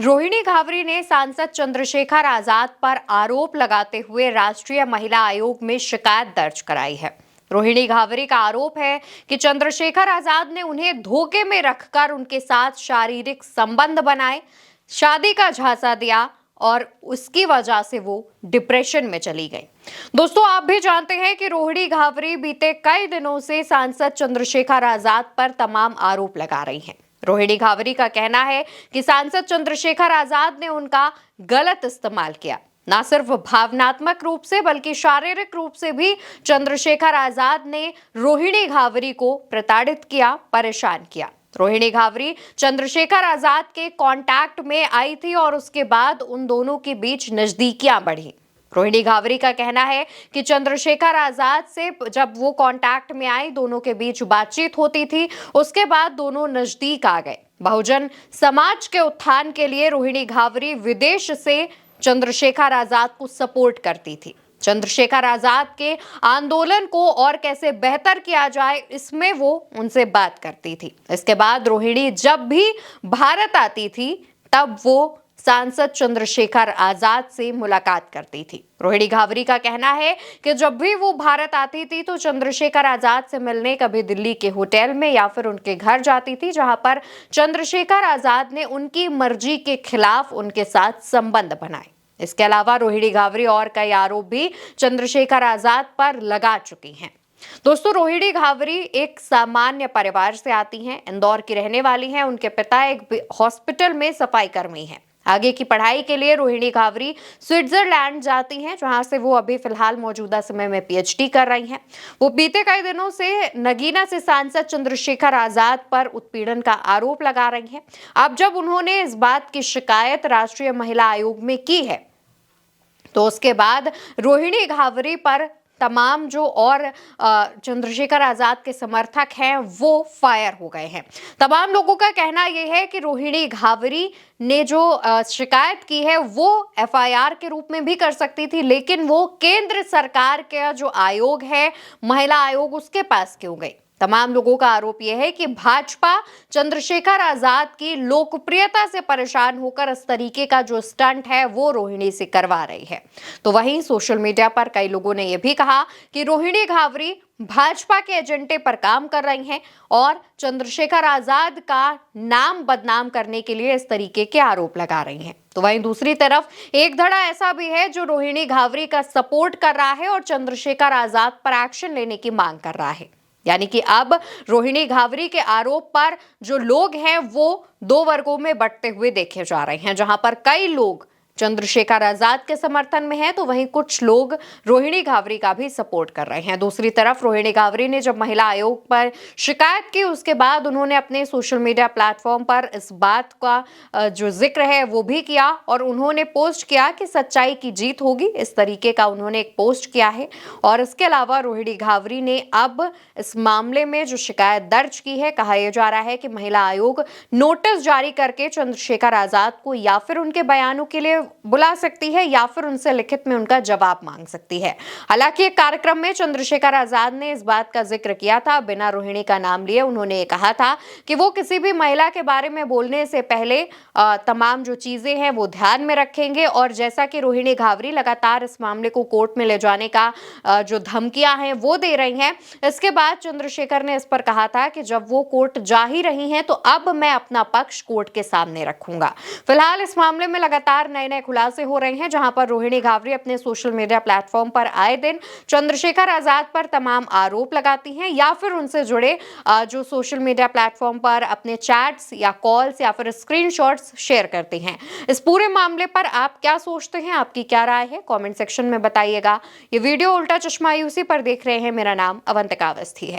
रोहिणी घावरी ने सांसद चंद्रशेखर आजाद पर आरोप लगाते हुए राष्ट्रीय महिला आयोग में शिकायत दर्ज कराई है। रोहिणी घावरी का आरोप है कि चंद्रशेखर आजाद ने उन्हें धोखे में रखकर उनके साथ शारीरिक संबंध बनाए, शादी का झांसा दिया और उसकी वजह से वो डिप्रेशन में चली गई। दोस्तों, आप भी जानते हैं कि रोहिणी घावरी बीते कई दिनों से सांसद चंद्रशेखर आजाद पर तमाम आरोप लगा रही हैं। रोहिणी घावरी का कहना है कि सांसद चंद्रशेखर आजाद ने उनका गलत इस्तेमाल किया, न सिर्फ भावनात्मक रूप से बल्कि शारीरिक रूप से भी चंद्रशेखर आजाद ने रोहिणी घावरी को प्रताड़ित किया, परेशान किया। रोहिणी घावरी चंद्रशेखर आजाद के कांटेक्ट में आई थी और उसके बाद उन दोनों के बीच नजदीकियां बढ़ी। रोहिणी घावरी का कहना है कि चंद्रशेखर आजाद से जब वो कांटेक्ट में आई, दोनों के बीच बातचीत होती थी, उसके बाद दोनों नजदीक आ गए। बहुजन समाज के उत्थान के लिए रोहिणी घावरी विदेश से चंद्रशेखर आजाद को सपोर्ट करती थी। चंद्रशेखर आजाद के आंदोलन को और कैसे बेहतर किया जाए, इसमें वो उनसे बात करती थी। इसके बाद रोहिणी जब भी भारत आती थी, तब वो सांसद चंद्रशेखर आजाद से मुलाकात करती थी। रोहिणी घावरी का कहना है कि जब भी वो भारत आती थी तो चंद्रशेखर आजाद से मिलने कभी दिल्ली के होटल में या फिर उनके घर जाती थी, जहां पर चंद्रशेखर आजाद ने उनकी मर्जी के खिलाफ उनके साथ संबंध बनाए। इसके अलावा रोहिणी घावरी और कई आरोप भी चंद्रशेखर आजाद पर लगा चुकी हैं। दोस्तों, रोहिणी घावरी एक सामान्य परिवार से आती हैं, इंदौर की रहने वाली हैं। उनके पिता एक हॉस्पिटल में सफाई कर्मी हैं। आगे की पढ़ाई के लिए रोहिणी घावरी स्विट्जरलैंड जाती हैं, जहां से वो अभी फिलहाल मौजूदा समय में पीएचडी कर रही हैं। वो बीते कई दिनों से नगीना से सांसद चंद्रशेखर आजाद पर उत्पीड़न का आरोप लगा रही हैं। अब जब उन्होंने इस बात की शिकायत राष्ट्रीय महिला आयोग में की है, तो उसके बाद रोहिणी घावरी पर तमाम जो और चंद्रशेखर आजाद के समर्थक हैं वो फायर हो गए हैं। तमाम लोगों का कहना यह है कि रोहिणी घावरी ने जो शिकायत की है वो एफआईआर के रूप में भी कर सकती थी, लेकिन वो केंद्र सरकार का जो आयोग है, महिला आयोग, उसके पास क्यों गई। तमाम लोगों का आरोप यह है कि भाजपा चंद्रशेखर आजाद की लोकप्रियता से परेशान होकर इस तरीके का जो स्टंट है वो रोहिणी से करवा रही है। तो वहीं सोशल मीडिया पर कई लोगों ने यह भी कहा कि रोहिणी घावरी भाजपा के एजेंडे पर काम कर रही हैं और चंद्रशेखर आजाद का नाम बदनाम करने के लिए इस तरीके के आरोप लगा रही हैं। तो वहीं दूसरी तरफ एक धड़ा ऐसा भी है जो रोहिणी घावरी का सपोर्ट कर रहा है और चंद्रशेखर आजाद पर एक्शन लेने की मांग कर रहा है। यानी कि अब रोहिणी घावरी के आरोप पर जो लोग हैं वो दो वर्गों में बंटते हुए देखे जा रहे हैं, जहां पर कई लोग चंद्रशेखर आजाद के समर्थन में है, तो वहीं कुछ लोग रोहिणी घावरी का भी सपोर्ट कर रहे हैं। दूसरी तरफ रोहिणी घावरी ने जब महिला आयोग पर शिकायत की, उसके बाद उन्होंने अपने सोशल मीडिया प्लेटफॉर्म पर इस बात का जो जिक्र है वो भी किया और उन्होंने पोस्ट किया कि सच्चाई की जीत होगी। इस तरीके का उन्होंने एक पोस्ट किया है। और इसके अलावा रोहिणी घावरी ने अब इस मामले में जो शिकायत दर्ज की है, कहा यह जा रहा है कि महिला आयोग नोटिस जारी करके चंद्रशेखर आजाद को या फिर उनके बयानों के लिए बुला सकती है या फिर उनसे लिखित में उनका जवाब मांग सकती है। हालांकि एक कार्यक्रम में चंद्रशेखर आजाद ने इस बात का जिक्र किया था, बिना रोहिणी का नाम लिए। उन्होंने ये कहा था कि वो किसी भी महिला के बारे में बोलने से पहले तमाम जो चीजें हैं वो ध्यान में रखेंगे। और जैसा कि रोहिणी घावरी लगातार इस मामले को कोर्ट में ले जाने का जो धमकियां हैं वो दे रही हैं, इसके बाद चंद्रशेखर ने इस पर कहा था कि जब वो कोर्ट जा ही रही हैं तो अब मैं अपना पक्ष कोर्ट के सामने रखूंगा। फिलहाल इस मामले में लगातार नए खुलासे हो रहे हैं, जहां पर रोहिणी घावरी अपने सोशल मीडिया प्लेटफॉर्म पर आए दिन चंद्रशेखर आजाद पर तमाम आरोप लगाती हैं या फिर उनसे जुड़े जो सोशल मीडिया प्लेटफॉर्म पर अपने चैट्स या कॉल्स या फिर स्क्रीनशॉट्स शेयर करती हैं। इस पूरे मामले पर आप क्या सोचते हैं, आपकी क्या राय है, कमेंट सेक्शन में बताइएगा। ये वीडियो उल्टा चश्मा यूसी पर देख रहे हैं। मेरा नाम अवंतिका अवस्थी है।